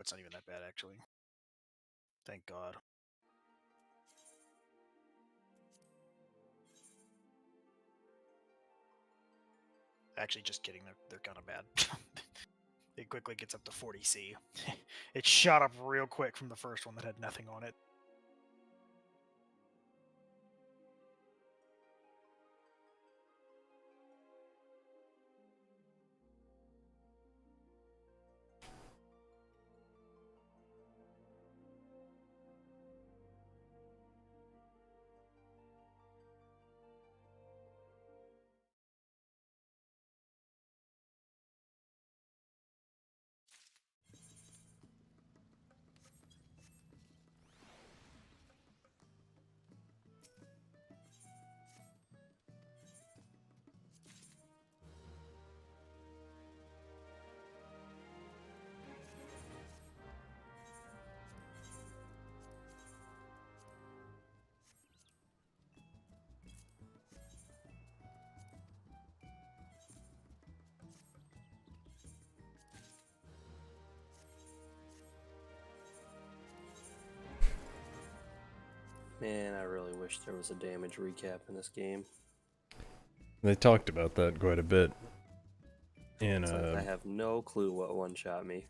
it's not even that bad, actually. Thank God. Actually, just kidding. They're kind of bad. It quickly gets up to 40C. It shot up real quick from the first one that had nothing on it. Man, I really wish there was a damage recap in this game. They talked about that quite a bit. And It's like I have no clue what one-shot me.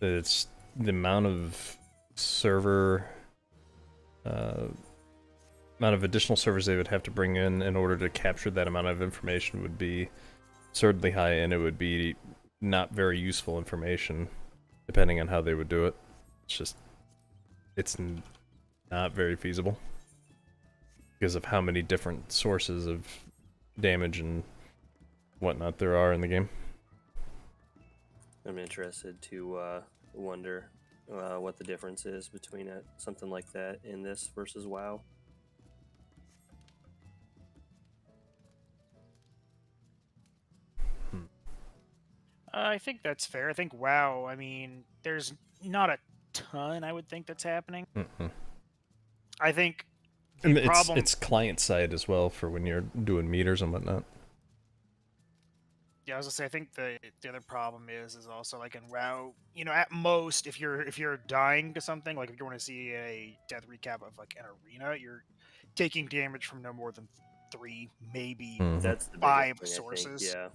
it's the amount of server, amount of additional servers they would have to bring in order to capture that amount of information would be absurdly high, and it would be not very useful information, depending on how they would do it. It's just, it's not very feasible because of how many different sources of damage and whatnot there are in the game. I'm interested to wonder what the difference is between something like that in this versus WoW. I think that's fair. I think WoW, I mean, there's not a ton I would think that's happening. I think the And problem... it's client side as well for when you're doing meters and whatnot. Yeah, I was gonna say, I think the other problem is also like in WoW, you know, at most if you're dying to something, like if you want to see a death recap of like an arena, you're taking damage from no more than 3, maybe That's the 5 biggest thing, sources. I think, yeah.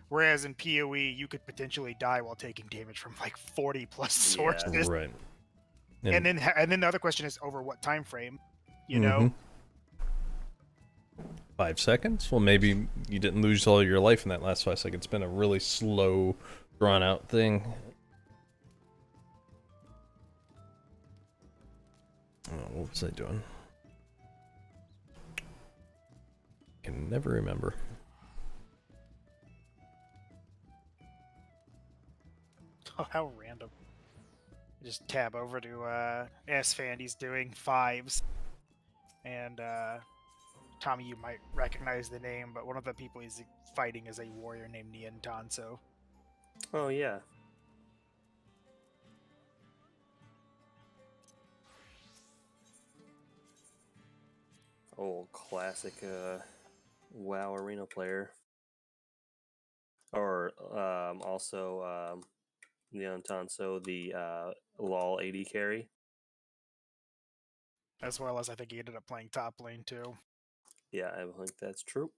Whereas in PoE, you could potentially die while taking damage from like 40 plus sources. Yeah. Right. And then the other question is over what time frame, you know? 5 seconds? Well, maybe you didn't lose all your life in that last 5 seconds. It's been a really slow, drawn-out thing. Oh, what was I doing? Can never remember. Oh, how random. Just tab over to S-Fandy's doing 5s. And Tommy, you might recognize the name, but one of the people he's fighting is a warrior named Nian Tanso. Oh, yeah. Old classic WoW arena player. Or also Leon Tanso, the LOL 80 carry. As well as I think he ended up playing top lane too. Yeah, I think that's true.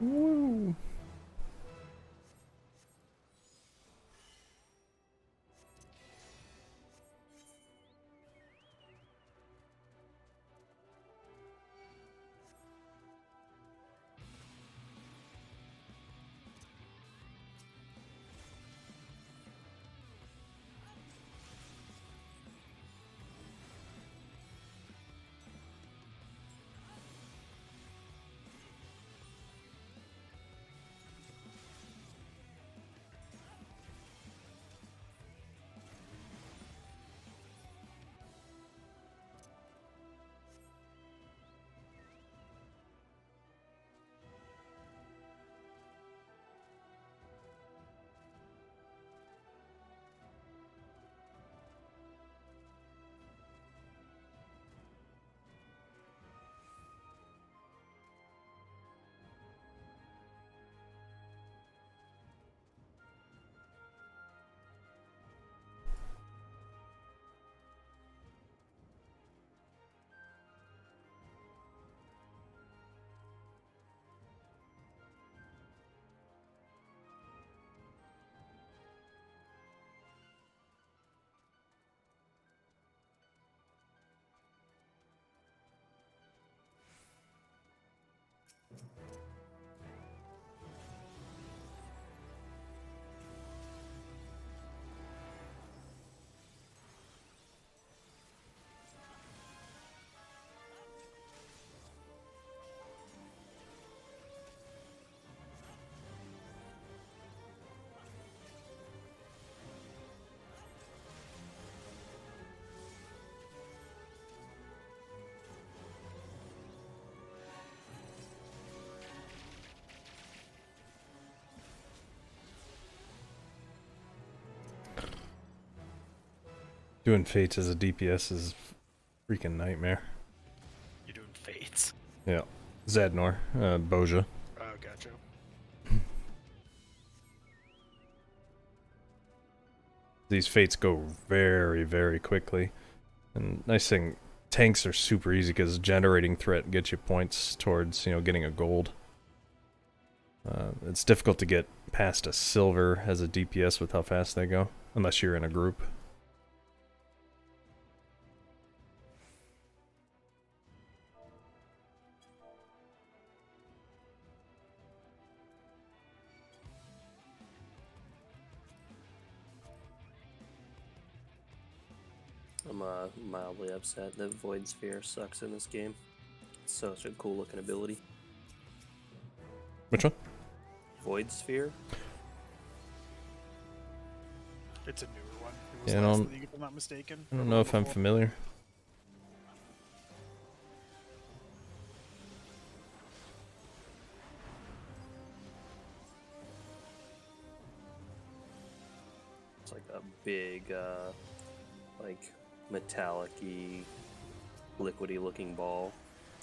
Woo! Doing Fates as a DPS is a freaking nightmare. You're doing Fates. Yeah. Zadnor, Boja. Oh, gotcha. These Fates go very, very quickly. And nice thing, tanks are super easy because generating threat gets you points towards, getting a gold. It's difficult to get past a silver as a DPS with how fast they go, unless you're in a group. I'm mildly upset that Void Sphere sucks in this game. It's such a cool looking ability. Which one? Void Sphere? It's a newer one. It was Yeah, last league, if I'm not mistaken. I don't know if I'm Before. familiar. It's like a big, like metallic-y, liquidy looking ball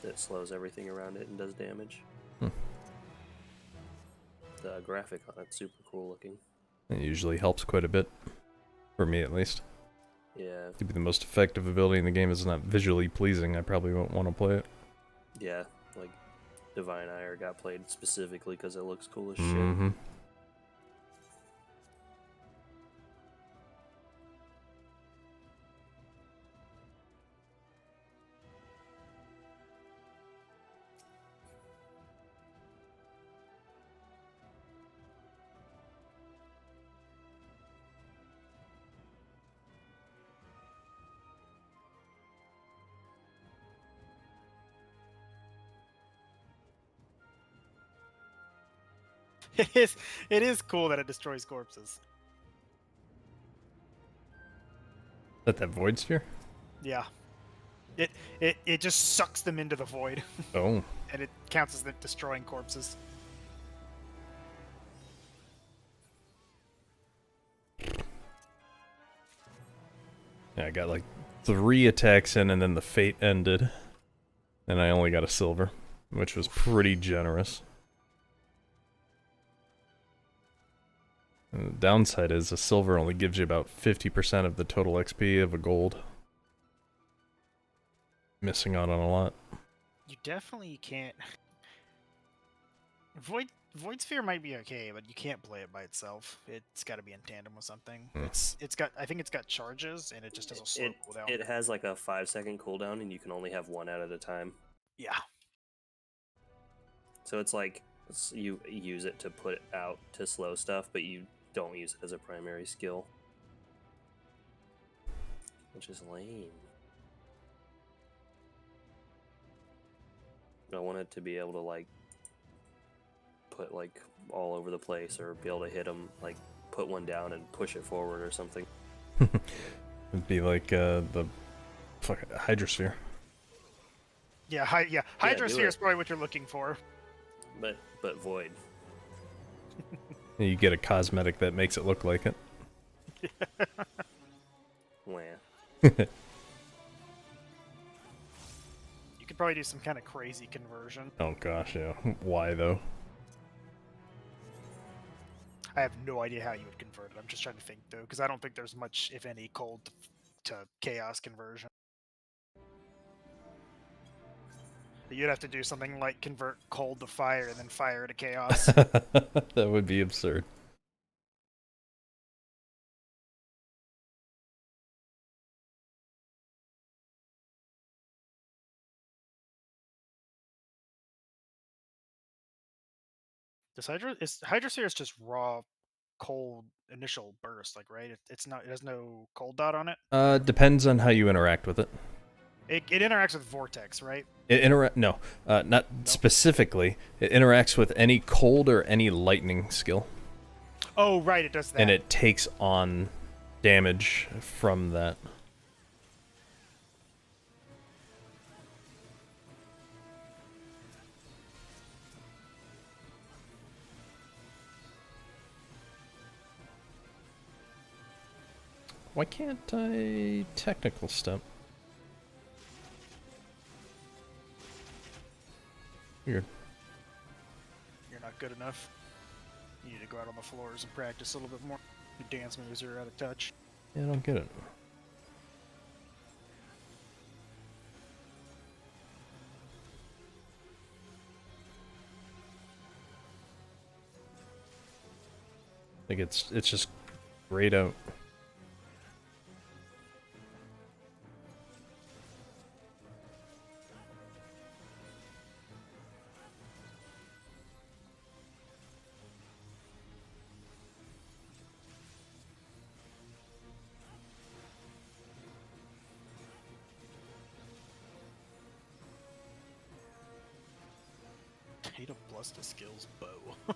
that slows everything around it and does damage. Hmm. The graphic on it's super cool looking. It usually helps quite a bit. For me, at least. Yeah, To be the most effective ability in the game is not visually pleasing, I probably won't want to play it. yeah, like Divine Ire got played specifically because it looks cool as shit. Mm-hmm. It is cool that it destroys corpses. That Void Sphere? Yeah. It just sucks them into the void, Oh. and it counts as the destroying corpses. Yeah, I got like 3 attacks in and then the fate ended. And I only got a silver, which was pretty generous. And the downside is a silver only gives you about 50% of the total XP of a gold. Missing out on a lot. You definitely can't. Void Sphere might be okay, but you can't play it by itself. It's got to be in tandem with something. Hmm. It's got, I think it's got charges, and it just has a slow cooldown. It has like a 5-second cooldown, and you can only have one out at a time. Yeah. So it's like you use it to put out to slow stuff, but you don't use it as a primary skill, which is lame. I want it to be able to like put like all over the place, or be able to hit them, like put one down and push it forward or something. It'd be like the Hydrosphere. Yeah, do Hydrosphere it. is probably what you're looking for. But void. You get a cosmetic that makes it look like it. Wah. You could probably do some kind of crazy conversion. Oh gosh, yeah. Why though? I have no idea how you would convert it. I'm just trying to think though, because I don't think there's much, if any, cold to chaos conversion. You'd have to do something like convert cold to fire and then fire to chaos. That would be absurd. Is Hydrosphere is just raw cold initial burst, like, right? It's not. It has no cold dot on it. Depends on how you interact with it. It interacts with Vortex, right? No, not specifically. It interacts with any cold or any lightning skill, Oh, right, it does that. and it takes on damage from that. Why can't I technical step? Weird. You're not good enough. You need to go out on the floors and practice a little bit more. Your dance moves are out of touch. Yeah, I don't get it. I think it's just grayed out. Hate a Bluster skills bow.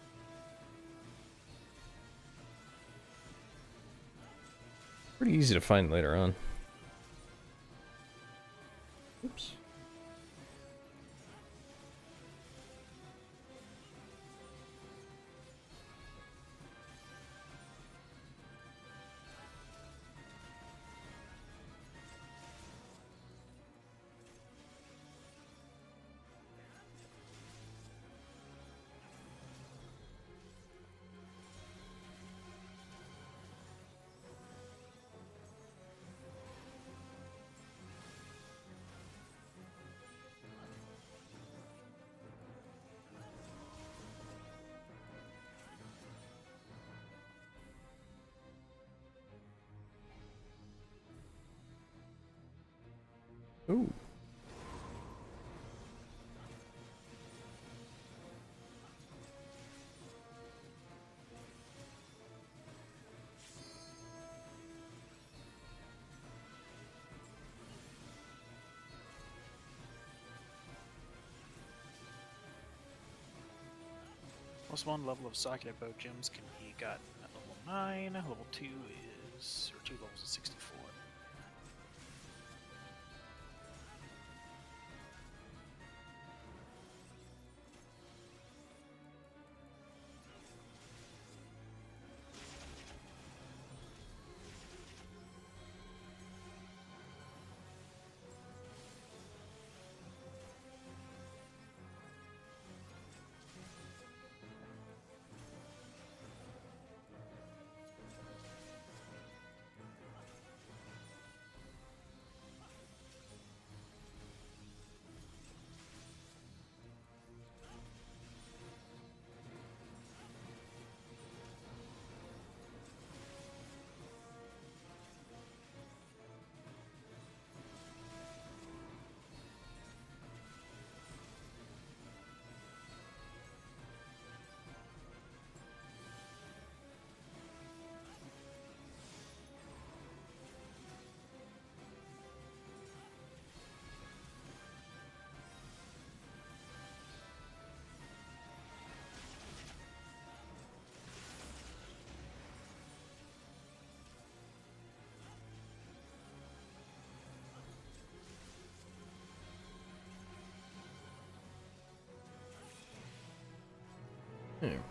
Pretty easy to find later on. Oops. Ooh. What's one level of Sake bow gems can he got at level 9? Level 2 is, or 2 levels of 64. There we go.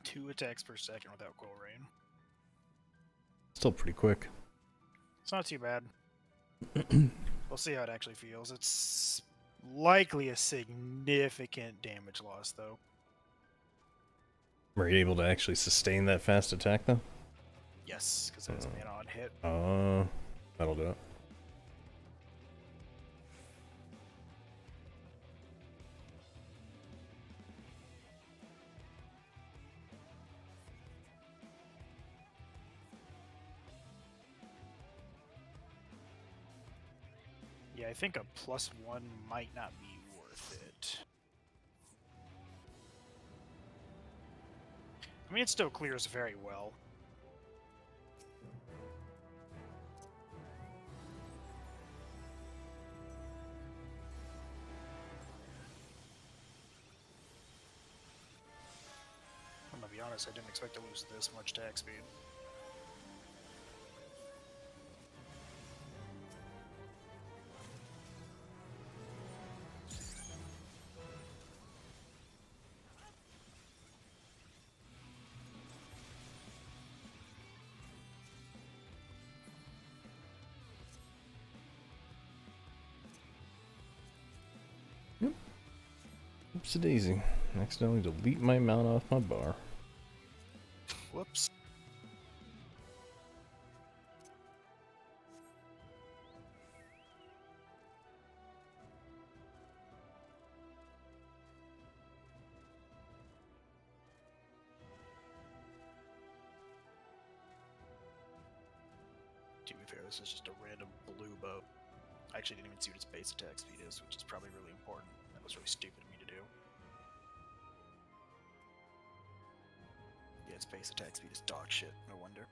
Two attacks per second without Cool Rain. Still pretty quick. It's not too bad. We'll see how it actually feels. It's likely a significant damage loss, though. Were you able to actually sustain that fast attack, though? Yes, because that's an on hit. That'll do it. Yeah, I think a +1 might not be worth it. I mean, it still clears very well. I'm gonna be honest, I didn't expect to lose this much attack speed. Whoops a daisy. Accidentally delete my mount off my bar. Whoops. To be fair, this is just a random blue boat. I actually didn't even see what its base attack speed is, which is probably really important. That was really stupid of me to do. Yeah, its base attack speed is dog shit, no wonder.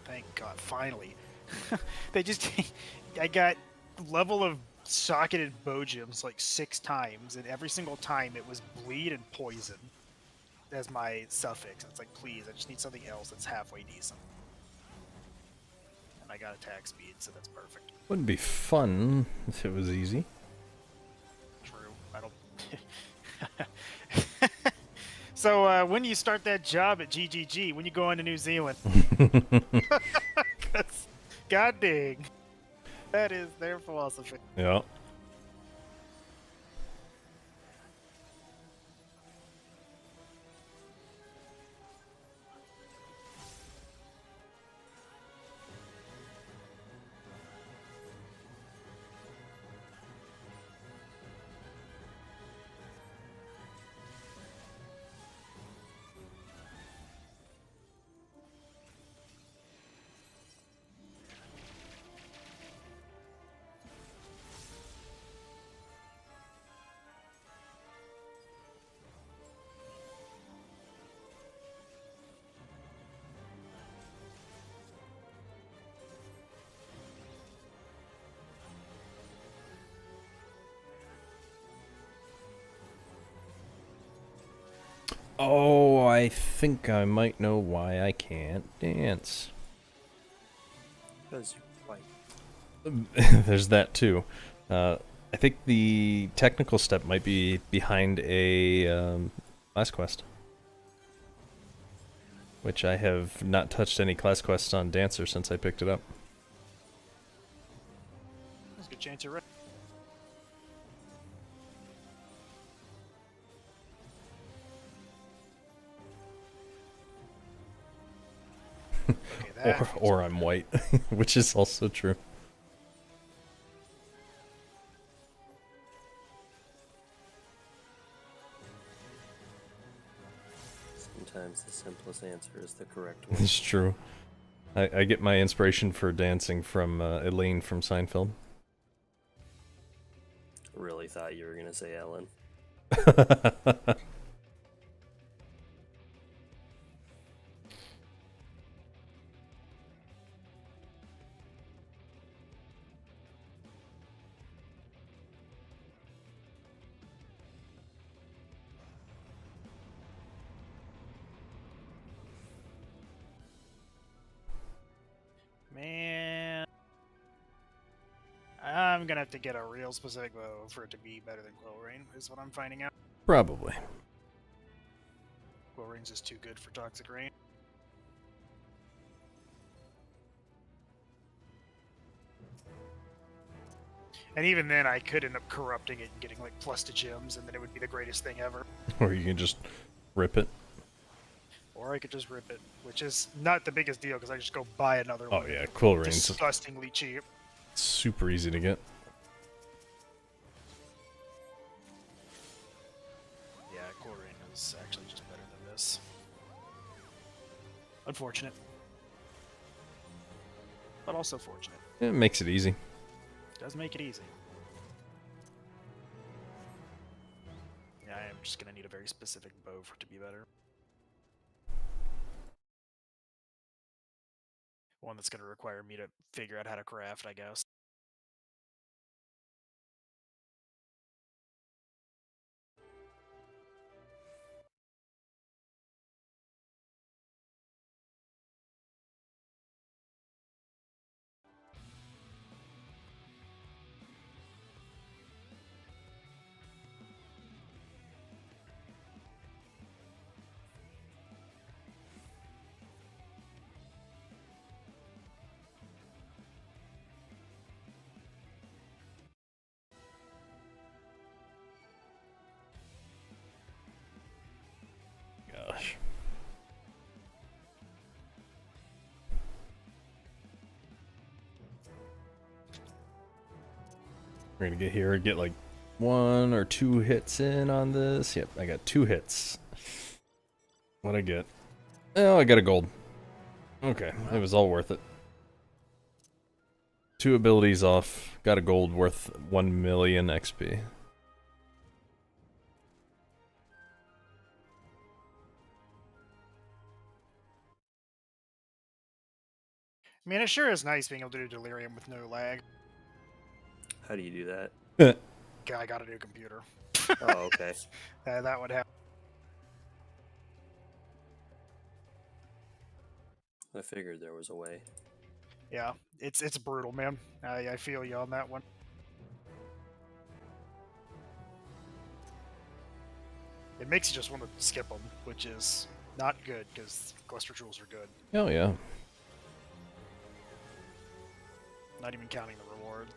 Thank God, finally. They just... I got level of socketed bow gems like 6 times, and every single time it was bleed and poison as my suffix. It's like, please, I just need something else that's halfway decent. And I got attack speed, so that's perfect. Wouldn't be fun if it was easy. True. I don't... So, when do you start that job at GGG? When you go on to New Zealand? 'Cause, God dang. That is their philosophy. Yeah. Oh, I think I might know why I can't dance. Because you're white. There's that too. I think the technical step might be behind a class quest, which I have not touched any class quests on Dancer since I picked it up. There's a good chance you're right. Okay, that feels Or I'm better. white, which is also true. Sometimes the simplest answer is the correct one. It's true. I get my inspiration for dancing from Elaine from Seinfeld. Really thought you were gonna say Ellen. Man, I'm gonna have to get a real specific bow for it to be better than Quill Rain, is what I'm finding out. Probably. Quill Rain's is too good for Toxic Rain. And even then, I could end up corrupting it and getting like plus to gems, and then it would be the greatest thing ever. Or you can just rip it. Or I could just rip it, which is not the biggest deal because I just go buy another Oh one. yeah, Quill Rain's Disgustingly cheap. super easy to get. Yeah, Quill Rain is actually just better than this. Unfortunate. But also fortunate. It makes it easy. Does make it easy. Yeah, I am just gonna need a very specific bow for it to be better. One that's gonna require me to figure out how to craft, I guess. Gosh. We're gonna get here, get like 1 or 2 hits in on this. Yep, I got 2 hits. What'd I get? Oh, I got a gold. Okay, it was all worth it. 2 abilities off. Got a gold worth 1 million XP. I mean, it sure is nice being able to do Delirium with no lag. How do you do that? Okay, I got a new computer. Oh, okay. That would happen. I figured there was a way. Yeah, it's brutal, man. I feel you on that one. It makes you just want to skip them, which is not good because cluster jewels are good. Oh yeah. Not even counting the reward.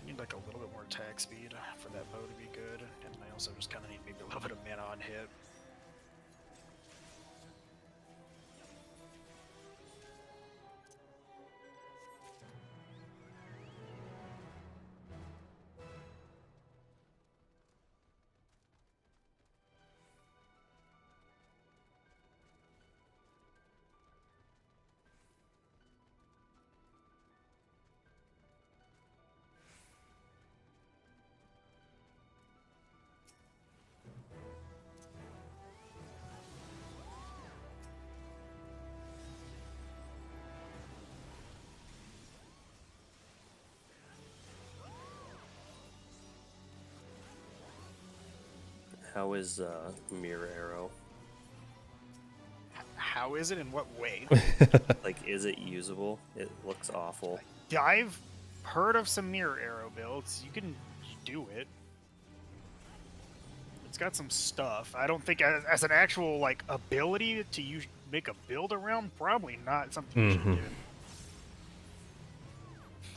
Need like a little bit more attack speed for that bow to be good, and I also just kind of need maybe a little bit of mana on hit. How is Mirror Arrow? How is it? In what way? Like, is it usable? It looks awful. I've heard of some mirror arrow builds. You can do it. It's got some stuff. I don't think as an actual like ability to use make a build around, probably not something you should do.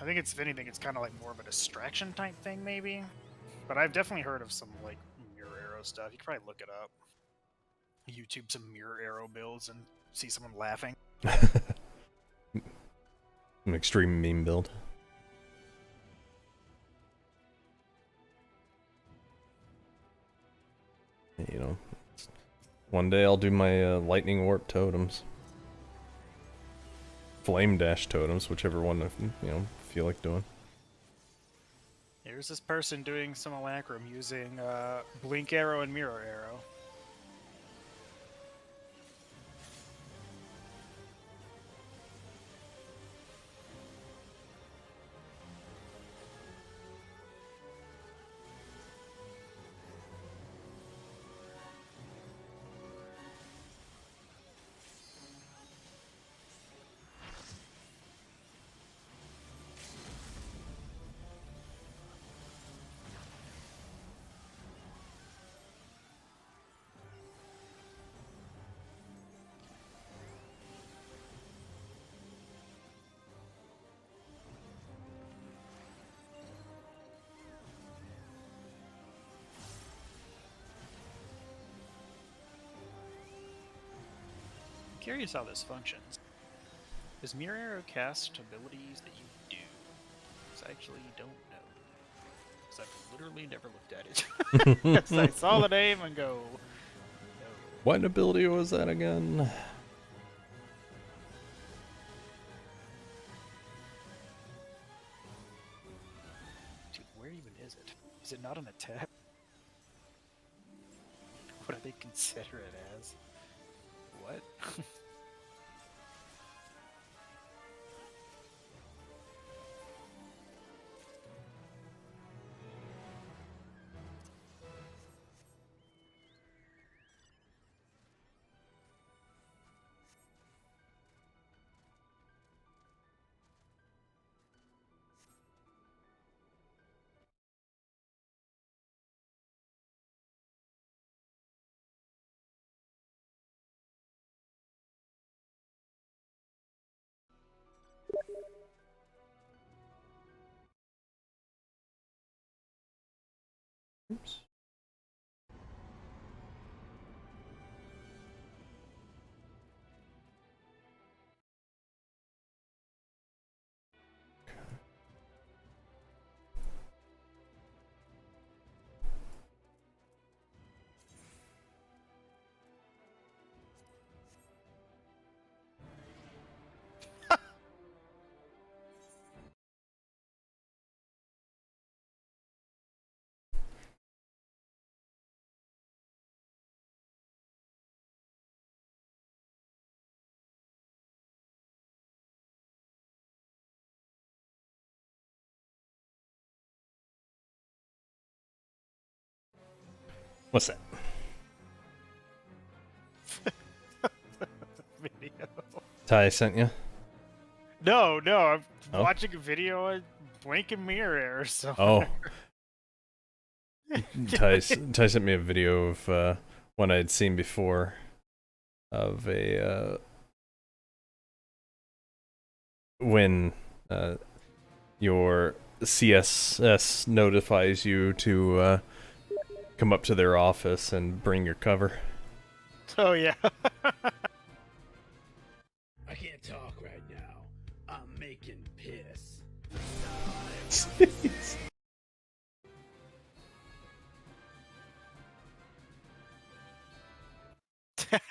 I think it's, if anything, it's kind of like more of a distraction type thing, maybe. But I've definitely heard of some like mirror arrow stuff. You could probably look it up. YouTube some mirror arrow builds and see someone laughing. An extreme meme build. You know, one day I'll do my lightning warp totems. Flame dash totems, whichever one, you know, feel like doing. Here's this person doing some Alacrum using blink arrow and mirror arrow. Curious how this functions. Does mirror arrow cast abilities that you do? Because I actually don't know. Because I've literally never looked at it. 'Cause I saw the name and go, no. What ability was that again? Dude, where even is it? Is it not an attack? What do they consider it as? What? Oops. What's that? Video. Ty sent you? No, I'm Oh. watching a video of blink and mirror arrow. So Oh. Ty sent me a video of one I had seen before of a when your CSS notifies you to come up to their office and bring your cover. Oh yeah. I can't talk right now. I'm making piss.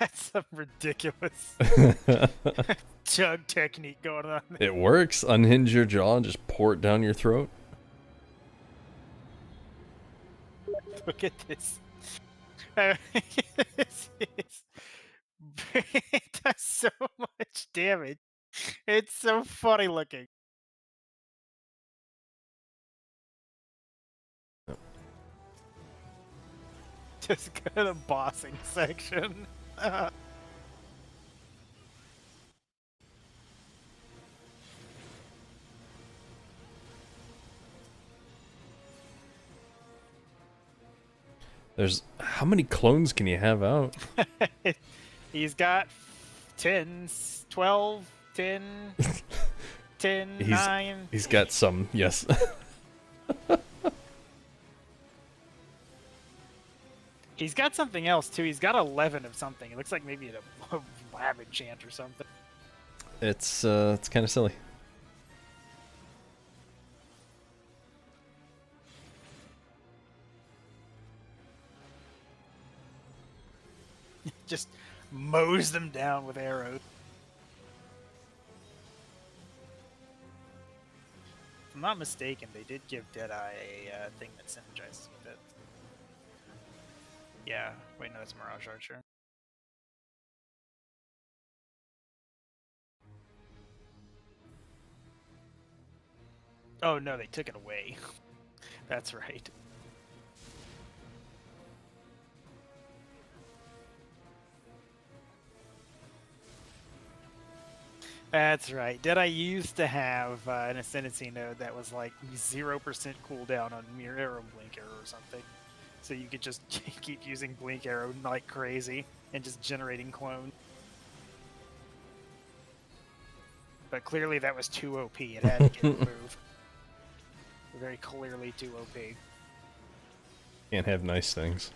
That's some ridiculous chug technique going on there. It works. Unhinge your jaw and just pour it down your throat. Look at this. It does so much damage. It's so funny looking. Just go to the bossing section. There's how many clones can you have out? He's got 10, 12, 10, 10, 9. He's got some, yes. He's got something else too. He's got 11 of something. It looks like maybe a lab enchant or something. It's kind of silly. Just mows them down with arrows. If I'm not mistaken, they did give Deadeye a thing that synergizes with it. Yeah. Wait, no, that's Mirage Archer. Oh no, they took it away. That's right. That's right. Deadeye used to have an Ascendancy node that was like 0% cooldown on Mirror Arrow, Blink Arrow, or something. So you could just keep using Blink Arrow like crazy and just generating clones. But clearly that was too OP. It had to get removed. Very clearly too OP. Can't have nice things.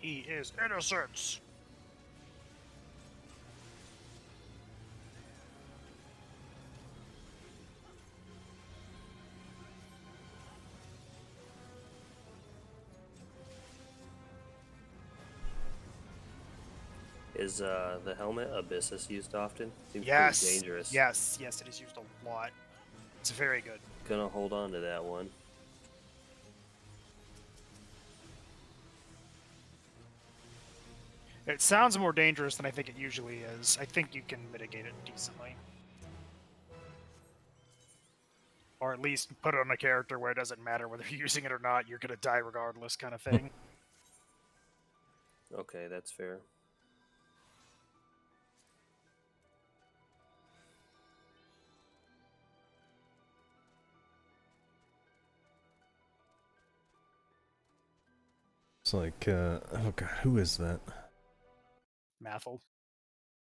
He is innocent. Is the helmet Abyssus used often? Seems Yes. pretty dangerous. Yes, yes, it is used a lot. It's very good. Gonna hold on to that one. It sounds more dangerous than I think it usually is. I think you can mitigate it decently. Or at least put it on a character where it doesn't matter whether you're using it or not, you're gonna die regardless kind of thing. Okay, that's fair. It's like, oh god, who is that? Mathel.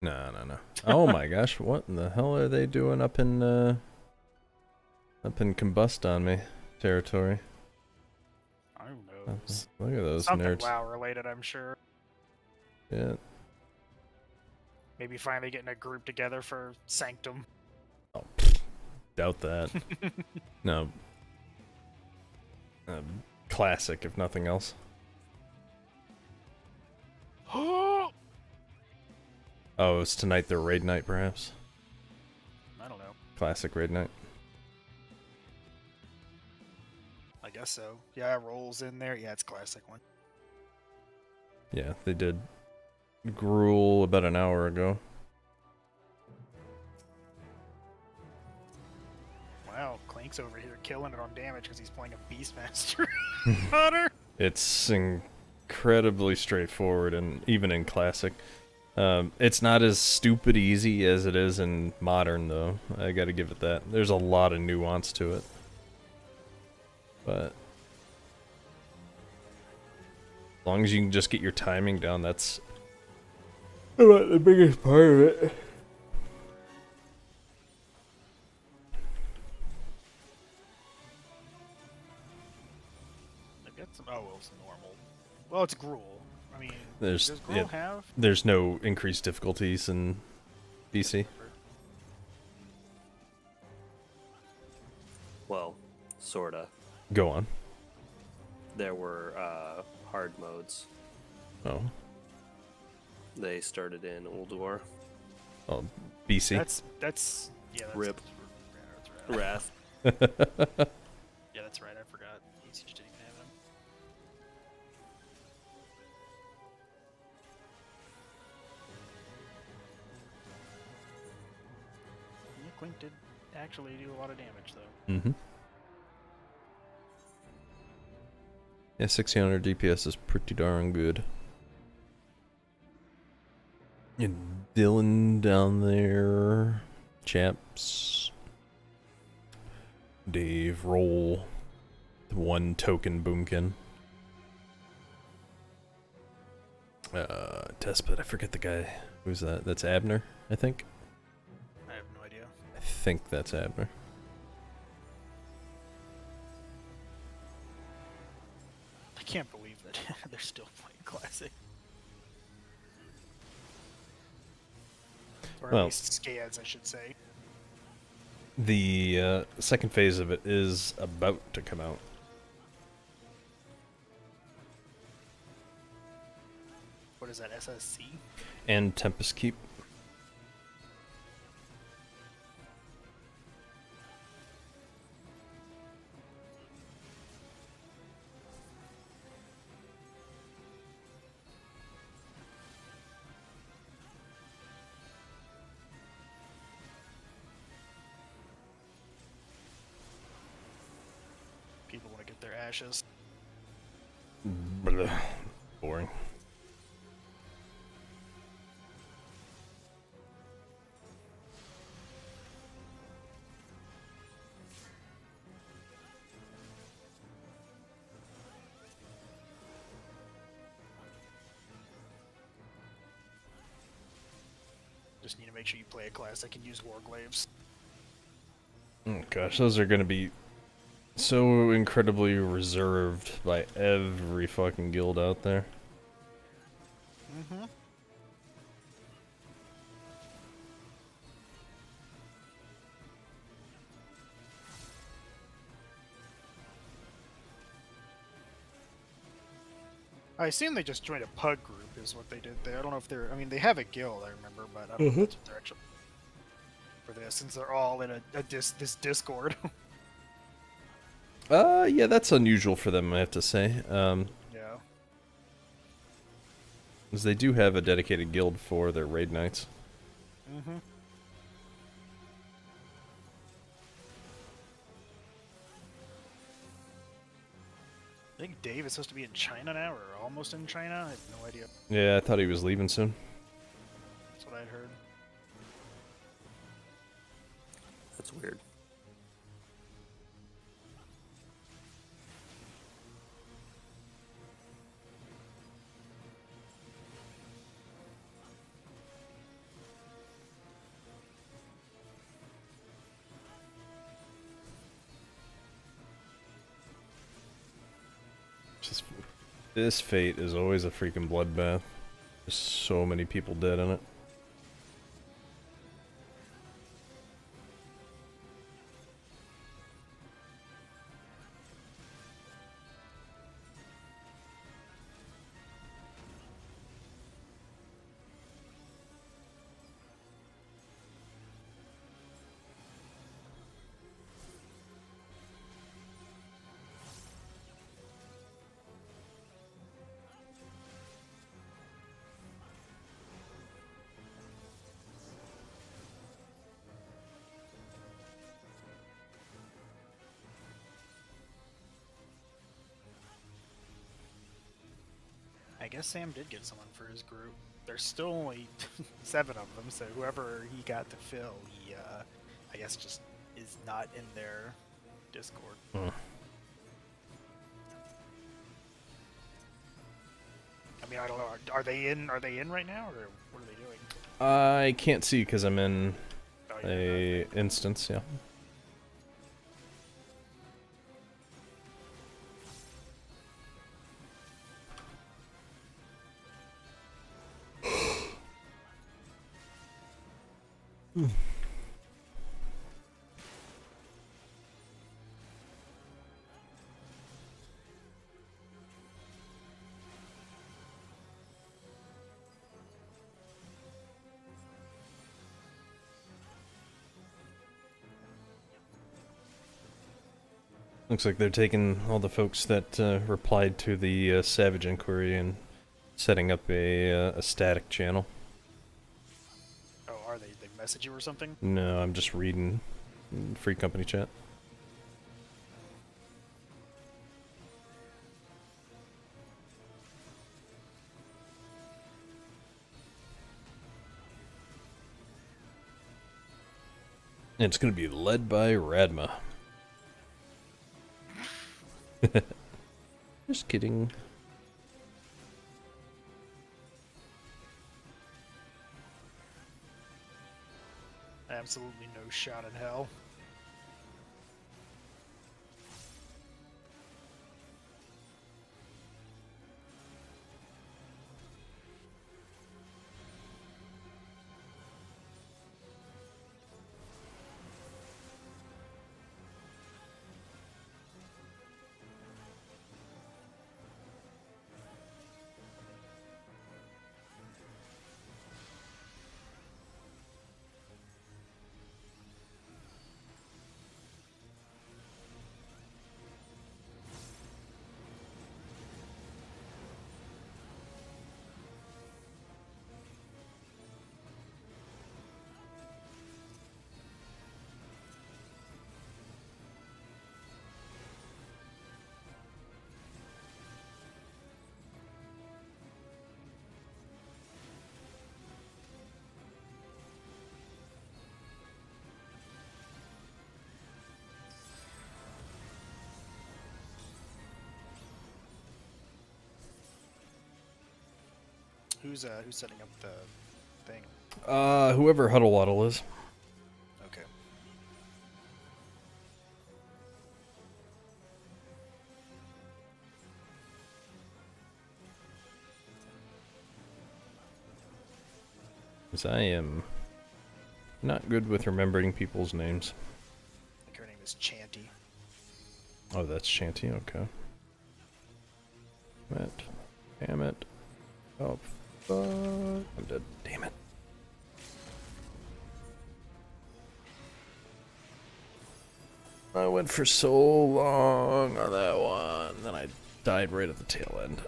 No. Oh my gosh, what in the hell are they doing up in Combust on me territory? I don't know. Look at those Something nerds. WoW related, I'm sure. Yeah. Maybe finally getting a group together for Sanctum. Oh, doubt that. No. Classic, if nothing else. Oh, it's tonight their raid night, perhaps? I don't know. Classic raid night. I guess so. Yeah, rolls in there. Yeah, it's classic one. Yeah, they did Gruul about an hour ago. Wow, Clink's over here killing it on damage because he's playing a Beastmaster. Hunter! It's incredibly straightforward, and even in classic. It's not as stupid easy as it is in modern, though. I gotta give it that. There's a lot of nuance to it. But As long as you can just get your timing down, that's about the biggest part of it. They've got some. Oh, well, it's normal. Well, it's Gruul. I mean, There's does Gruul have? there's no increased difficulties in BC. Well, sorta. Go on. There were hard modes. Oh. They started in Ulduar. Oh, BC. That's yeah. That's Rip. Wrath. Wrath. Yeah, that's right. I forgot. ECG didn't even have him. Yeah, Clink did actually do a lot of damage, though. Mm-hmm. Yeah, 1600 DPS is pretty darn good. And Dylan down there. Chaps. Dave, roll. The 1 token boomkin. Tespit, I forget the guy. Who's that? That's Abner, I think. I have no idea. I think that's Abner. I can't believe that they're still playing Classic. Or at Well- least Scads, I should say. The second phase of it is about to come out. What is that, SSC? And Tempest Keep. People want to get their ashes. Blah. Boring. Just need to make sure you play a Classic and use Warglaves. Oh gosh, those are gonna be so incredibly reserved by every fucking guild out there. Mm-hmm. I assume they just joined a pug group is what they did there. I don't know if they're... I mean, they have a guild, I remember, but I don't know if that's what they're actually... For this, since they're all in this Discord. Yeah, that's unusual for them, I have to say. Yeah. Because they do have a dedicated guild for their raid nights. Mm-hmm. I think Dave is supposed to be in China now, or almost in China. I have no idea. Yeah, I thought he was leaving soon. That's what I'd heard. That's weird. Just this fate is always a freaking bloodbath. There's so many people dead in it. I guess Sam did get someone for his group. There's still only 7 of them, so whoever he got to fill, he, I guess, just is not in their Discord. mean, I don't know. Are they in? Are they in right now, or what are they doing? I can't see because I'm in Oh, yeah, a instance, yeah. Looks like they're taking all the folks that replied to the Savage inquiry and setting up a static channel. Oh, are they? They message you or something? No, I'm just reading free company chat. And it's going to be led by Radma. Just kidding. Absolutely no shot in hell. Who's setting up the thing? Whoever Huddle Waddle is. Okay. 'Cause I am not good with remembering people's names. I think her name is Chanty. Oh, that's Shanty, okay. Damn it. Oh, fuck. I'm dead. Damn it. I went for so long on that one, then I died right at the tail end.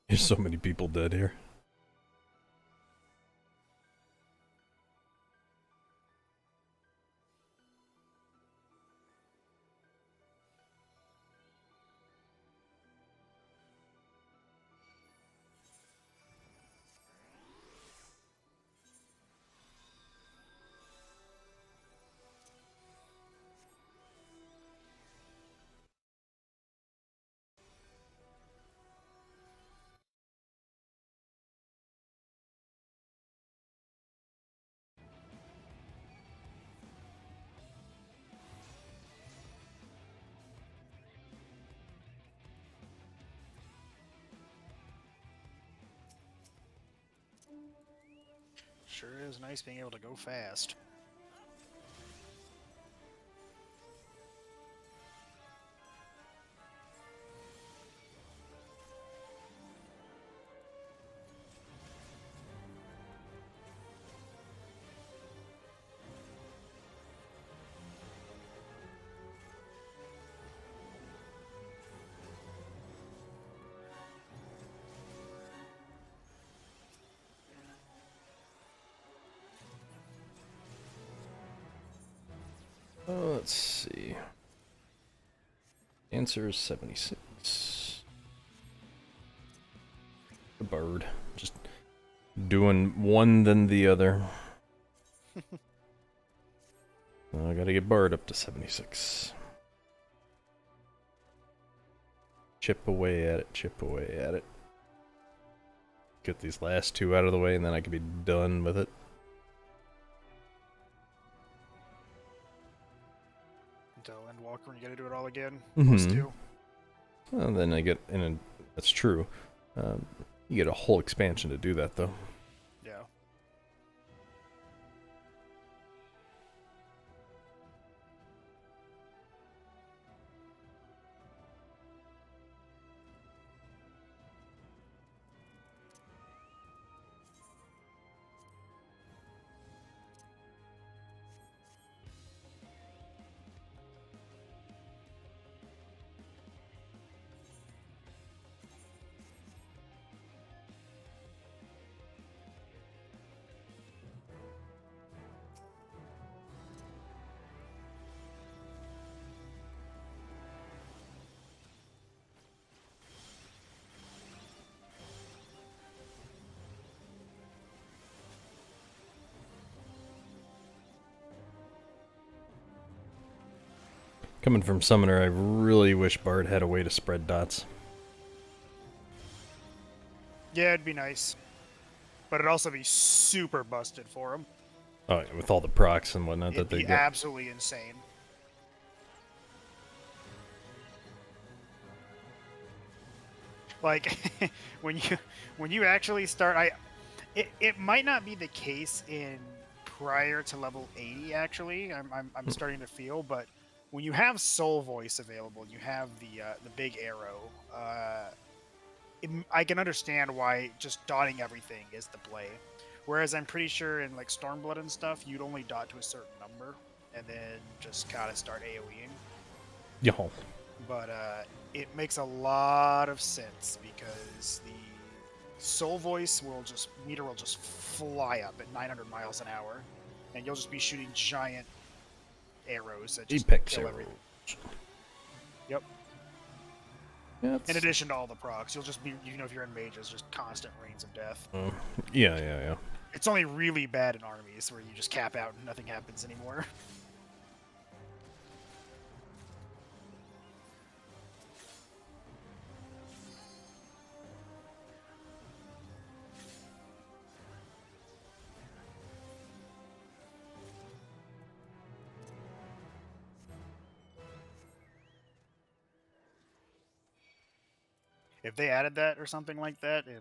There's so many people dead here. Sure is nice being able to go fast. Oh, let's see. Answer is 76. The bird. Just doing one then the other. Well, I gotta get bird up to 76. Chip away at it, chip away at it. Get these last two out of the way and then I can be done with it. Until Endwalker, when you gotta do it all again. Mhm. Plus 2. Well, then I get, and that's true. You get a whole expansion to do that, though. Yeah. Coming from Summoner, I really wish Bard had a way to spread dots. Yeah, it'd be nice. But it'd also be super busted for him. Oh, with all the procs and whatnot It'd that they be get. absolutely insane. Like when you actually start, it might not be the case in prior to level 80. Actually, I'm starting to feel, but when you have Soul Voice available, you have the big arrow. I can understand why just dotting everything is the play. Whereas I'm pretty sure in like Stormblood and stuff, you'd only dot to a certain number and then just kind of start AoEing. Yo. But it makes a lot of sense because the Soul Voice meter will just fly up at 900 miles an hour, and you'll just be shooting giant arrows that just Apex kill arrows. everything. Yep. Yeah, In addition to all the procs, you'll just be, if you're in mages, just constant rains of death. yeah. It's only really bad in armies where you just cap out and nothing happens anymore. If they added that or something like that in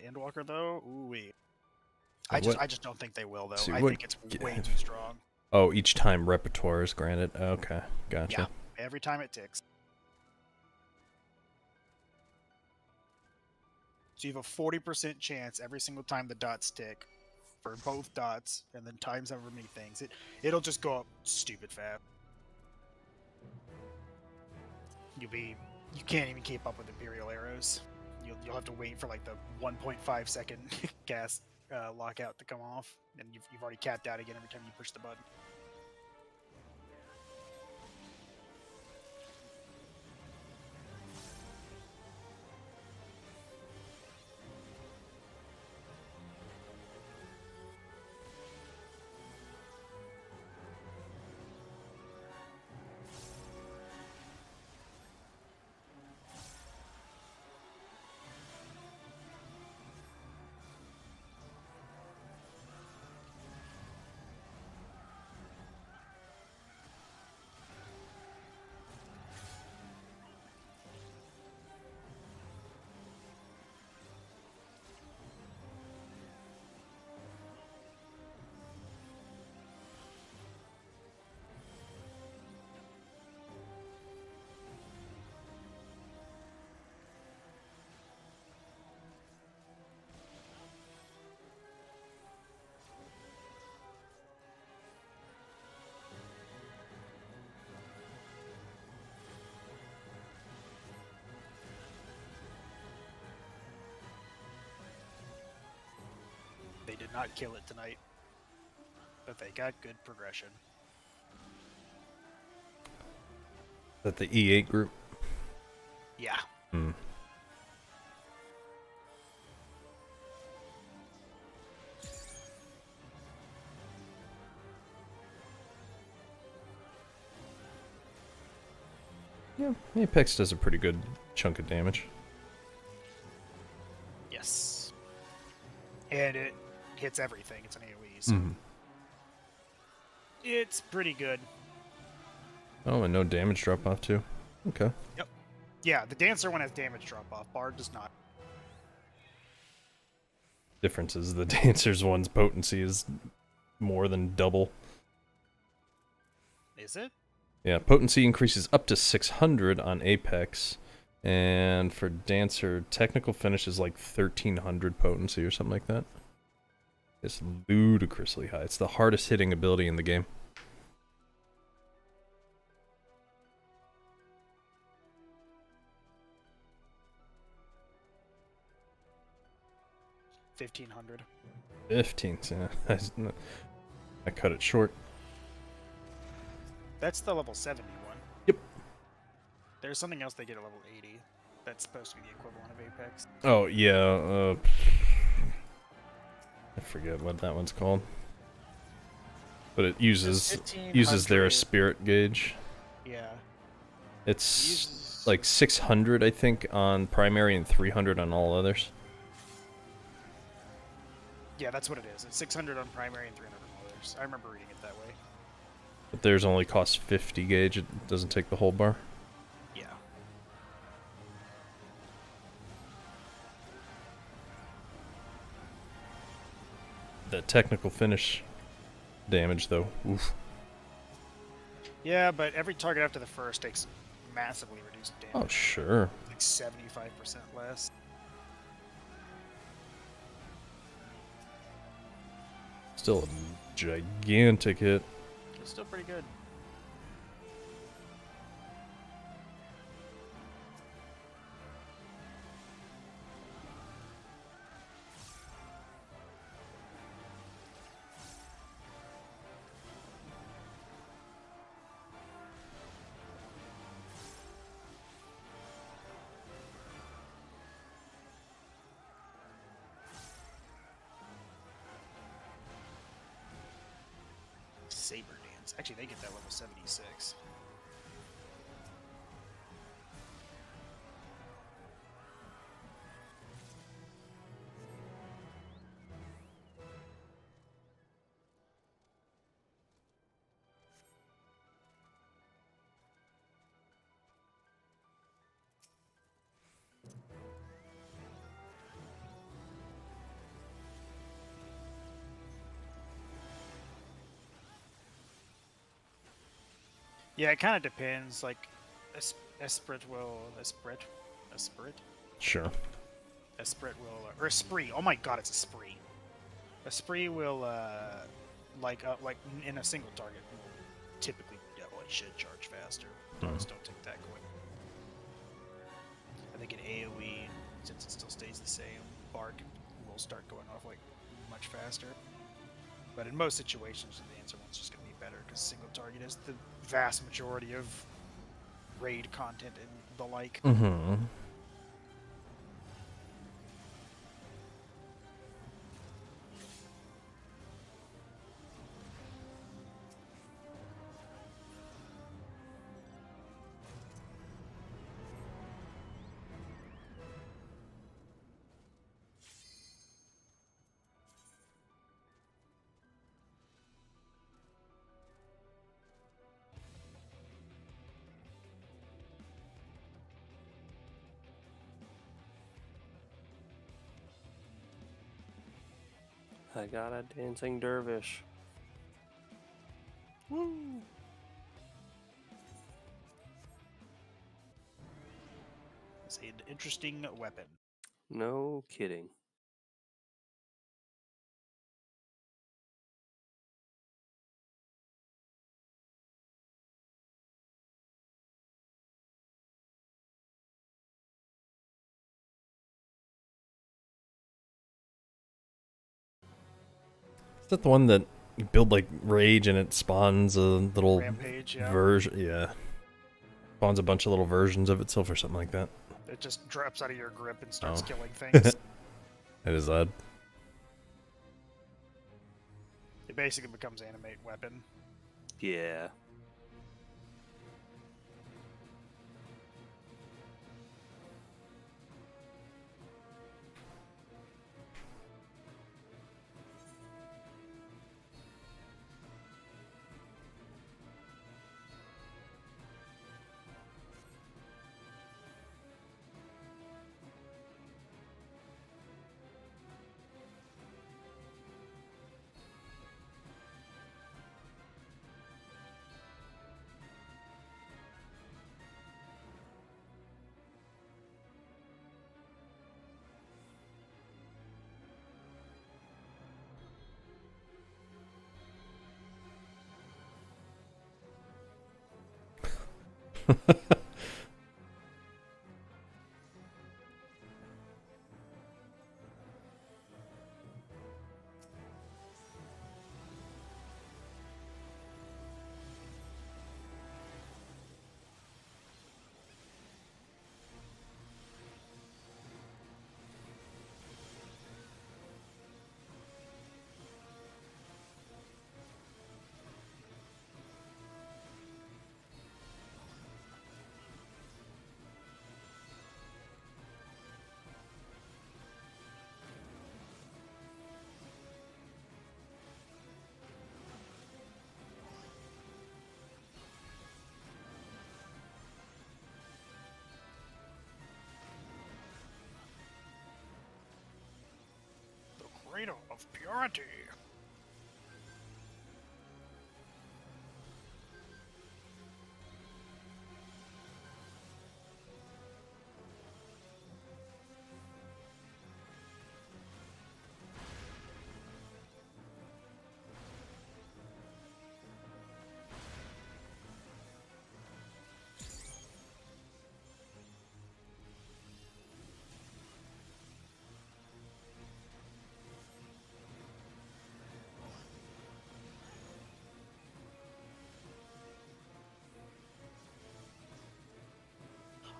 Endwalker, though, ooh-wee. I just don't think they will, though. See, I think it's way too strong. Oh, each time repertoire is granted. Okay, gotcha. Yeah, every time it ticks. So you have a 40% chance every single time the dots tick for both dots, and then times however many things. It'll just go up stupid fast. You can't even keep up with Imperial arrows. You'll have to wait for like the 1.5 second gas lockout to come off, and you've already capped out again every time you push the button. They did not kill it tonight, but they got good progression. That the E8 group. Yeah. Hmm. Yeah, Apex does a pretty good chunk of damage. Yes. And it hits everything. It's an AoE, so Mhm. it's pretty good. Oh, and no damage drop off too. Okay. Yep. Yeah, the Dancer one has damage drop off. Bard does not. Difference is the Dancer's one's potency is more than double. Is it? Yeah, potency increases up to 600 on Apex, and for Dancer, technical finish is like 1300 potency or something like that. It's ludicrously high. It's the hardest hitting ability in the game. $1,500. 15, yeah. I cut it short. That's the level 70 one. Yep. There's something else they get at level 80. That's supposed to be the equivalent of Apex. Oh, yeah, I forget what that one's called. But it uses their 1500. spirit gauge. Yeah. It's Uses- like 600, I think, on primary and 300 on all others. Yeah, that's what it is. It's 600 on primary and 300 on others. I remember reading it that way. But theirs only costs 50 gauge. It doesn't take the whole bar. Yeah. The technical finish damage, though. Oof. Yeah, but every target after the first takes massively reduced damage. Oh, sure. Like 75% less. Still a gigantic hit. It's still pretty good. Saber Dance. Actually, they get that level 76. Yeah, it kind of depends. Like, Esprit will... Esprit? Sure. Esprit will... Or Esprit. Oh my god, it's Esprit. Esprit will, like in a single target, will typically... Yeah, well, it should charge faster. Just don't take that quick. I think in AoE, since it still stays the same, Bard will start going off, like, much faster. But in most situations, the Dancer one's just going to be better, because single target is the vast majority of raid content and the like. Mm-hmm. I got a dancing dervish. Woo! It's an interesting weapon. No kidding. Is that the one that you build like rage and it spawns a little Rampage, yeah. version? Yeah. Spawns a bunch of little versions of itself or something like that. It just drops out of your grip and starts Oh. killing things. That is odd. It basically becomes animate weapon. Yeah. The cradle of purity.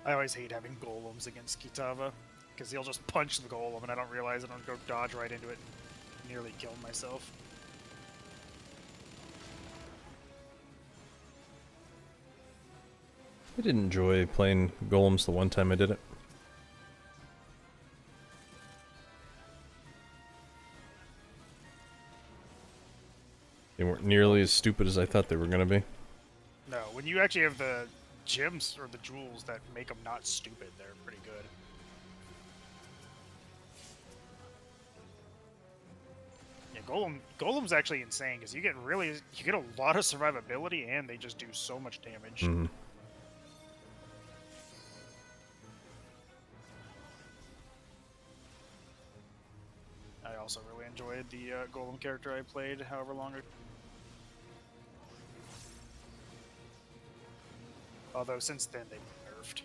I always hate having golems against Kitava, because he'll just punch the golem and I don't realize it and I'll go dodge right into it. Nearly killed myself. I did enjoy playing golems the one time I did it. They weren't nearly as stupid as I thought they were going to be. No, when you actually have the gems or the jewels that make them not stupid, they're pretty good. Yeah, Golem's actually insane because you get a lot of survivability and they just do so much damage. Mhm. I also really enjoyed the Golem character I played however long ago. Although since then they've been nerfed.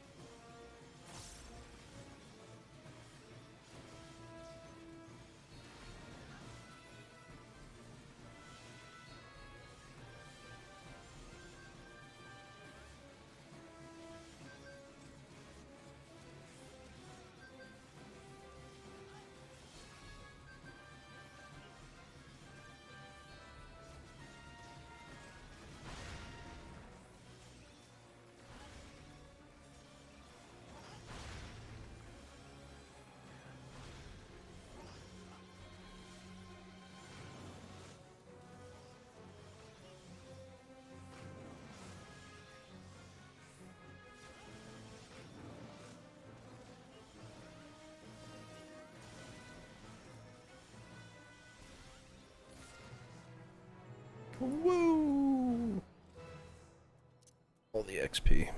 Woo! All the XP.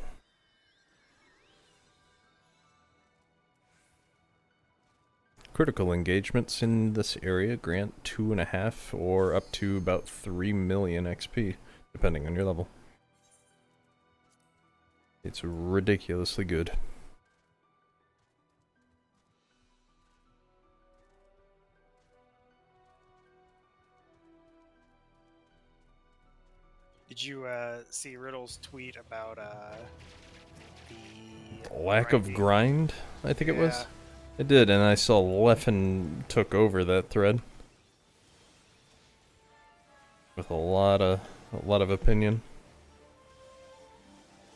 Critical engagements in this area grant 2.5 or up to about 3 million XP, depending on your level. It's ridiculously good. Did you see Riddle's tweet about the lack of grinding. grind, I think it was. Yeah. It did, and I saw Leffen took over that thread with a lot of opinion,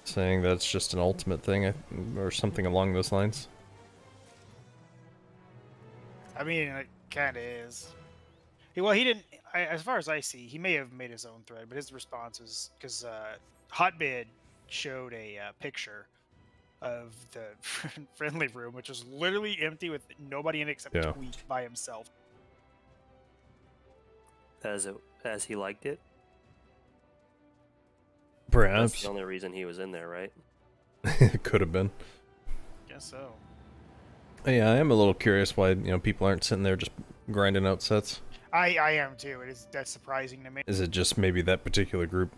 saying that's just an ultimate thing or something along those lines. I mean, it kind of is. Well, he didn't. As far as I see, he may have made his own thread, but his response was because Hotbed showed a picture of the friendly room, which was literally empty with nobody in it except Yeah. Tweet by himself. As he liked it. That's Perhaps. the only reason he was in there, right? It could have been. Guess so. Yeah, I am a little curious why people aren't sitting there just grinding out sets. I am too. That's surprising to me. Is it just maybe that particular group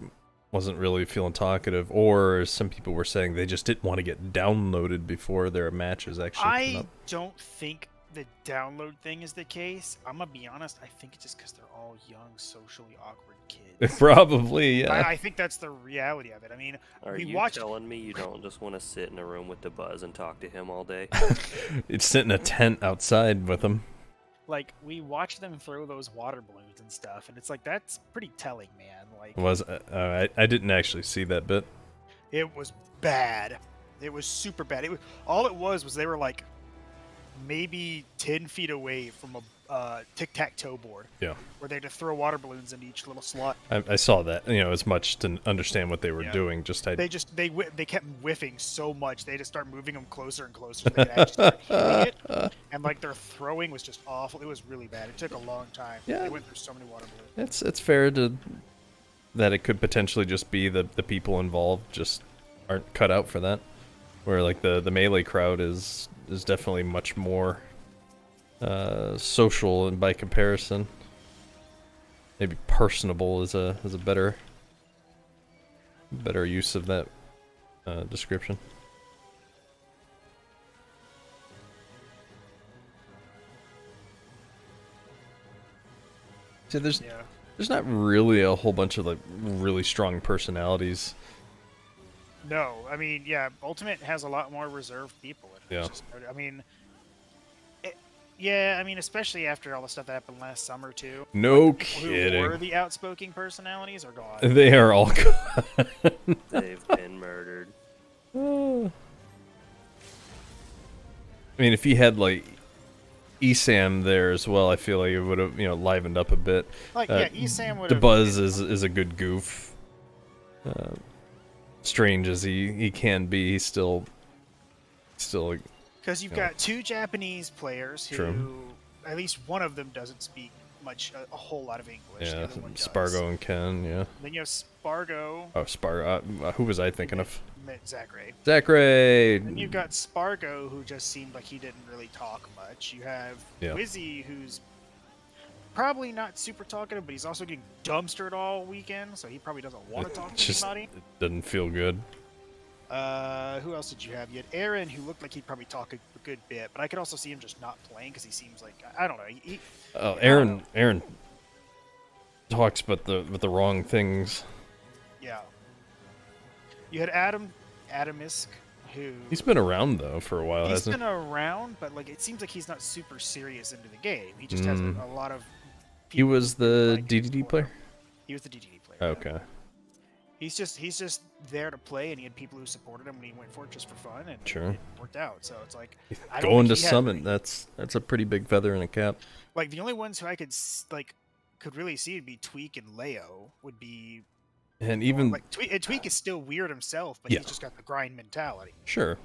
wasn't really feeling talkative, or as some people were saying, they just didn't want to get downloaded before their matches actually come I up? don't think the download thing is the case. I'm gonna be honest. I think it's just because they're all young, socially awkward kids. Probably, yeah. I think that's the reality of it. I mean, Are we you watched. telling me you don't just want to sit in a room with the Buzz and talk to him all day? It's sit in a tent outside with them. Like, we watched them throw those water balloons and stuff, and it's like, that's pretty telling, man. Like, I didn't actually see that bit. it was bad. It was super bad. All it was they were like maybe 10 feet away from a tic-tac-toe board. Yeah. Where they had to throw water balloons into each little slot. I saw that, as much to understand what they were Yeah. doing. They kept whiffing so much, they had to start moving them closer and closer so they could actually start hitting it. And like their throwing was just awful. It was really bad. It took a long time. Yeah. They went through so many water balloons. It's fair that it could potentially just be the people involved just aren't cut out for that. Where like the melee crowd is definitely much more social, and by comparison, maybe personable is a better use of that description. See, there's not really a whole bunch of like really strong personalities. No, I mean, yeah, Ultimate has a lot more reserved people in it. Yeah. It's just, I mean, yeah, I mean, especially after all the stuff that happened last summer too. No People who kidding. were the outspoken personalities are gone. They are all gone. They've been murdered. I mean, if he had like Esam there as well, I feel like it would have livened up a bit. Like, yeah, Esam would The have. Buzz is a good goof. Strange as he can be, he's still like, Because you've got two Japanese players who, True. at least one of them doesn't speak a whole lot of English. The yeah, other one does. Spargo and Ken, yeah. Then you have Spargo, Oh, Spargo. Who was I thinking of? Zachary. Zachary. Then you've got Spargo, who just seemed like he didn't really talk much. You have Yeah. Wizzy, who's probably not super talkative, but he's also getting dumpstered all weekend, so he probably doesn't want to talk to Just anybody. it doesn't feel good. Who else did you have? You had Aaron, who looked like he'd probably talk a good bit, but I could also see him just not playing because he seems like, I don't know. Oh, I don't know. Aaron talks but the wrong things. Yeah. You had Adamisk, who He's been around though for a while, he's hasn't been around, but like it seems like he's not super serious into the game. He just has a lot of. he? He was people the like him DDD for player? him. He was the DDD player. yeah. Okay. He's just there to play, and he had people who supported him when he went for it just for fun, and Sure. it worked out. So it's like I don't Going think to he had Summit, really- that's a pretty big feather in a cap. like the only ones who I could really see would be Tweak and Leo would be. And even Like Tweak is still weird himself, but Yeah. he's just got the grind mentality. sure.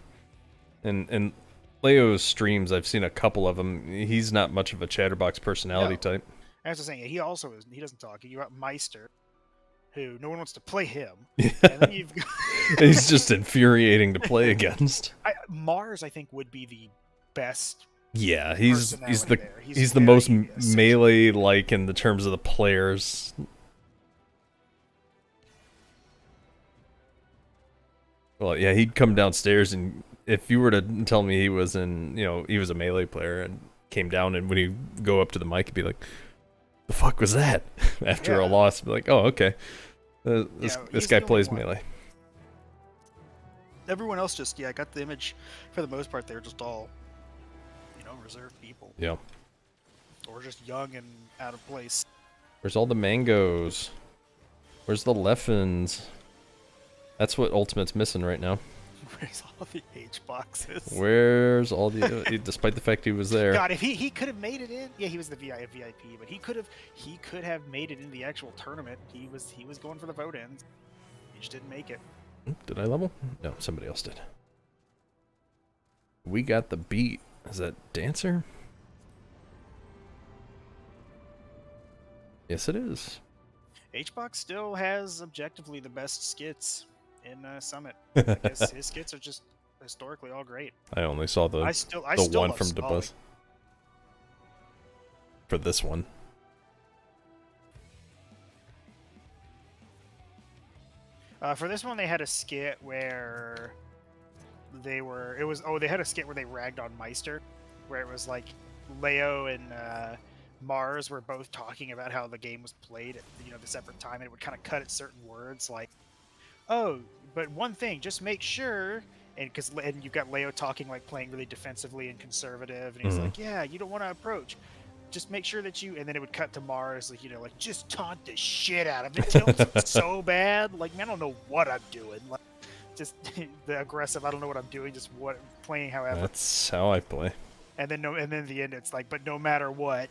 And Leo's streams, I've seen a couple of them. He's not much of a chatterbox personality No. type. As I was saying, he also is. He doesn't talk. You got Meister, who no one wants to play him, Yeah. and then you've got He's just infuriating to play against. Mars. I think would be the best. Yeah, he's personality the there. he's the very most essential. melee like in the terms of the players. Well, yeah, he'd come downstairs, and if you were to tell me he was he was a melee player and came down, and when he go up to the mic, he'd be like, "The fuck was that?" After a Yeah. loss, be like, "Oh, okay, this Yeah, this he's guy the only plays one. melee." Everyone else just, yeah, I got the image. For the most part, they're just all, reserved people. Yeah. Or just young and out of place. Where's all the mangoes? Where's the leffins? That's what Ultimate's missing right now. Where's all the H boxes? Where's all the... despite the fact he was there. God, if he could have made it in, yeah, he was the VIP, but he could have made it in the actual tournament. He was going for the vote ins. He just didn't make it. Did I level? No, somebody else did. We got the beat. Is that Dancer? Yes, it is. HBox still has objectively the best skits in Summit. I guess his skits are just historically all great. I only saw the I still one love from Smolly. Debuzz. For this one. For this one, they had a skit where they had a skit where they ragged on Meister, where it was like Leo and Mars were both talking about how the game was played at the separate time, and it would kind of cut at certain words like, oh, but one thing, just make sure, and you've got Leo talking like playing really defensively and conservative, and he's like, yeah, you don't want to approach. Just make sure that and then it would cut to Mars, like, just taunt the shit out of it. Tell him so bad. Like, man, I don't know what I'm doing. Like, just the aggressive, I don't know what I'm doing, just playing however. That's how I play. And then at the end, it's like, but no matter what,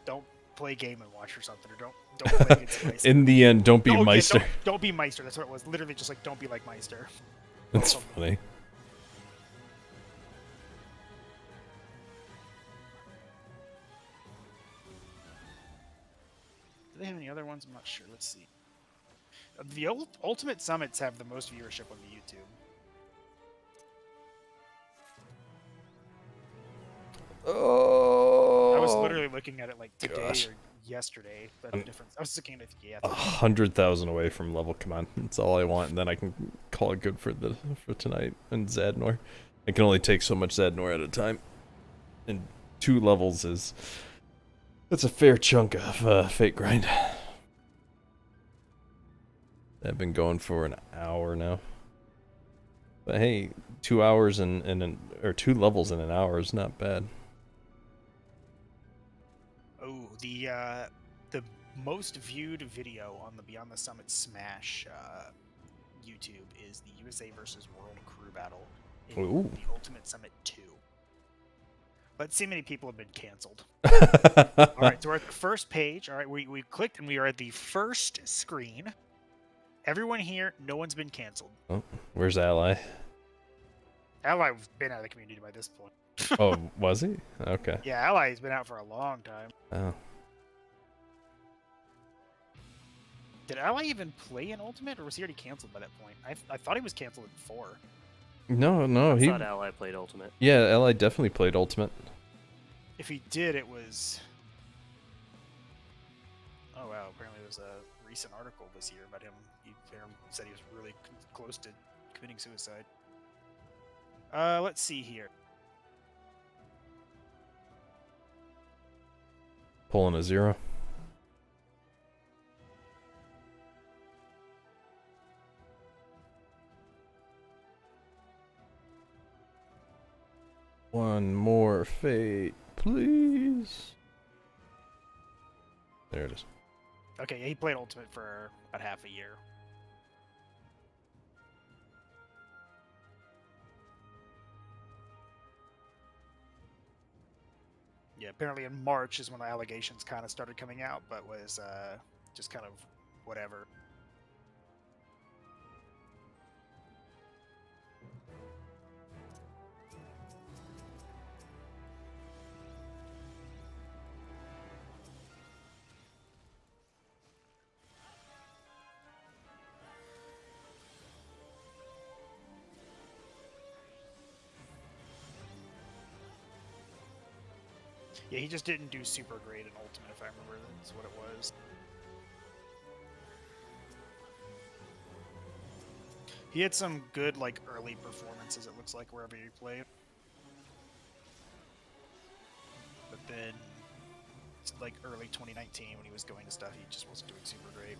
don't play Game and Watch or something, or don't play against Meister. In the end, don't be Meister. Yeah, don't be Meister. That's what it was. Literally just like, don't be like Meister. That's funny. Do they have any other ones? I'm not sure. Let's see. The Ultimate Summits have the most viewership on the YouTube. Oh, I was literally looking at it like today gosh. or yesterday. But the difference. I was looking at yeah. 100,000 away from level. Come on, that's all I want, and then I can call it good for tonight and Zadnor. I can only take so much Zadnor at a time, and 2 levels that's a fair chunk of Fate grind. I've been going for an hour now, but hey, 2 hours or 2 levels in an hour is not bad. Oh, the most viewed video on the Beyond the Summit Smash YouTube is the USA versus World Crew Battle in Ooh. the Ultimate Summit 2. But see, many people have been canceled. All right, so we're at the first page. All right, we clicked and we are at the first screen. Everyone here, no one's been canceled. Oh, where's Ally? Ally's been out of the community by this point. Oh, was he? Okay. Yeah, Ally's been out for a long time. Oh. Did Ally even play in Ultimate, or was he already canceled by that point? I thought he was canceled in 4. No, I he. thought Ally played Ultimate. Yeah, Ally definitely played Ultimate. If he did, it was... Oh wow, apparently there was a recent article this year about him. He said he was really close to committing suicide. Let's see here. Pulling a 0. One more fate, please. There it is. Okay, yeah, he played Ultimate for about half a year. Yeah, apparently in March is when the allegations kind of started coming out, but was just kind of whatever. Yeah, he just didn't do super great in Ultimate, if I remember that's what it was. He had some good, like, early performances, it looks like, wherever he played. But then, like, early 2019, when he was going to stuff, he just wasn't doing super great.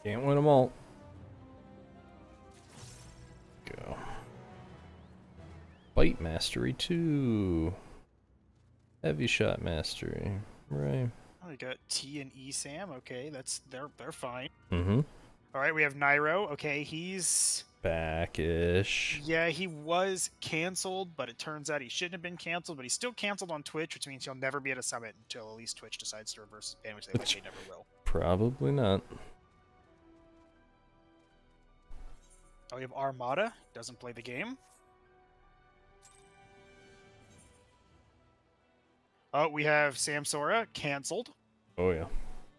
Can't win them all. Go. Bite Mastery 2. Heavy Shot Mastery. Right. Oh, we got T and E Sam. Okay, they're fine. Mm-hmm. All right, we have Nairo. Okay, he's Back-ish. yeah, he was canceled, but it turns out he shouldn't have been canceled. But he's still canceled on Twitch, which means he'll never be at a summit until at least Twitch decides to reverse his ban, which they likely never will. Probably not. Oh, we have Armada. Doesn't play the game. Oh, we have Sam Sora canceled. Oh yeah.